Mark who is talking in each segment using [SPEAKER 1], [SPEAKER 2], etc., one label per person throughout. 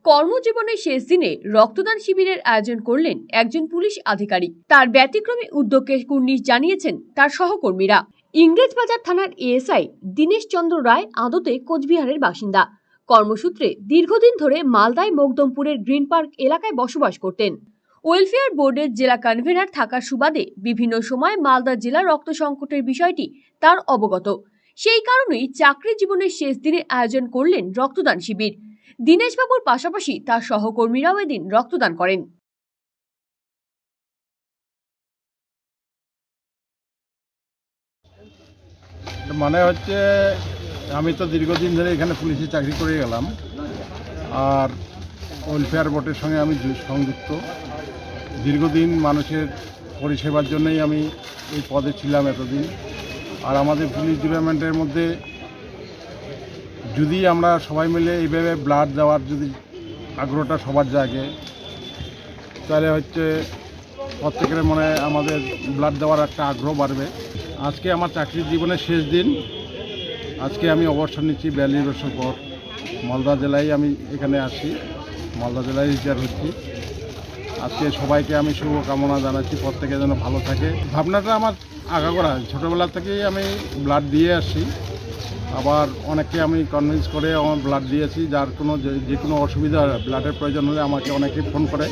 [SPEAKER 1] কর্মজীবনের শেষ দিনে রক্তদান শিবিরের আয়োজন করলেন একজন পুলিশ আধিকারিক। তার ব্যতিক্রমী উদ্যোগকে কুর্নিশ জানিয়েছেন তার সহকর্মীরা। ইংরেজবাজার থানার এএসআই দীনেশ চন্দ্র রায় আদতে কোচবিহারের বাসিন্দা। কর্মসূত্রে দীর্ঘদিন ধরে মালদায় মকদমপুরের গ্রিন পার্ক এলাকায় বসবাস করতেন। ওয়েলফেয়ার বোর্ডের জেলা কনভেনার থাকার সুবাদে বিভিন্ন সময় মালদা জেলা রক্ত সংকটের বিষয়টি তার অবগত। সেই কারণেই চাকরি জীবনের শেষ দিনে আয়োজন করলেন রক্তদান শিবির। দীনেশবাবুর পাশাপাশি তার সহকর্মীরাও এদিন রক্তদান করেন।
[SPEAKER 2] মানে হচ্ছে আমি তো দীর্ঘদিন ধরে এখানে পুলিশে চাকরি করে গেলাম, আর ওয়েলফেয়ার বোর্ডের সঙ্গে আমি সংযুক্ত। দীর্ঘদিন মানুষের পরিষেবার জন্যই আমি এই পদে ছিলাম এতদিন। আর আমাদের পুলিশ ডিপার্টমেন্টের মধ্যে যদি আমরা সবাই মিলে এইভাবে ব্লাড দেওয়ার যদি আগ্রহটা সবার জাগে, তাহলে হচ্ছে প্রত্যেকের মনে আমাদের ব্লাড দেওয়ার একটা আগ্রহ বাড়বে। আজকে আমার চাকরির জীবনের শেষ দিন। আজকে আমি অবসর নিচ্ছি 42 বছর পর। মালদা জেলায় আমি এখানে আসি, মালদা জেলায় রিটায়ার হচ্ছি। আজকে সবাইকে আমি শুভকামনা জানাচ্ছি, প্রত্যেকে যেন ভালো থাকে। ভাবনাটা আমার আগাগোড়া ছোটোবেলা থেকেই আমি ব্লাড দিয়ে আসি। আবার অনেককে আমি কনভিন্স করে আমার ব্লাড দিয়েছি। যার কোনো যে কোনো অসুবিধা ব্লাডের প্রয়োজন হলে আমাকে অনেকেই ফোন করে।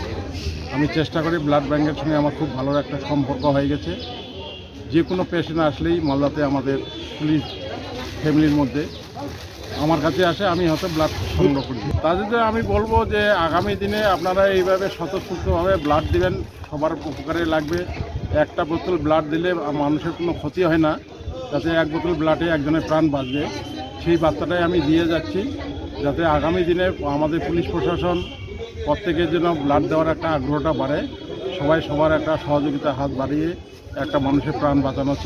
[SPEAKER 2] আমি চেষ্টা করি, ব্লাড ব্যাঙ্কের সঙ্গে আমার খুব ভালো একটা সম্পর্ক হয়ে গেছে। যে কোনো পেশেন্ট আসলেই মালদাতে আমাদের পুলিশ ফ্যামিলির মধ্যে আমার কাছে আসে, আমি হয়তো ব্লাড সংগ্রহ করি। তাদের আমি বলবো যে আগামী দিনে আপনারা এইভাবে স্বতঃস্ফূর্তভাবে ব্লাড দিবেন, সবার উপকারে লাগবে। একটা বোতল ব্লাড দিলে মানুষের কোনো ক্ষতি হয় না, যাতে এক বোতল ব্লাডে একজনের প্রাণ বাঁচবে, সেই বার্তাটাই আমি দিয়ে যাচ্ছি। যাতে আগামী দিনে আমাদের পুলিশ প্রশাসন প্রত্যেকের জন্য ব্লাড দেওয়ার একটা আগ্রহটা বাড়ে, সবাই সবার একটা সহযোগিতার হাত বাড়িয়ে একটা মানুষের প্রাণ বাঁচানো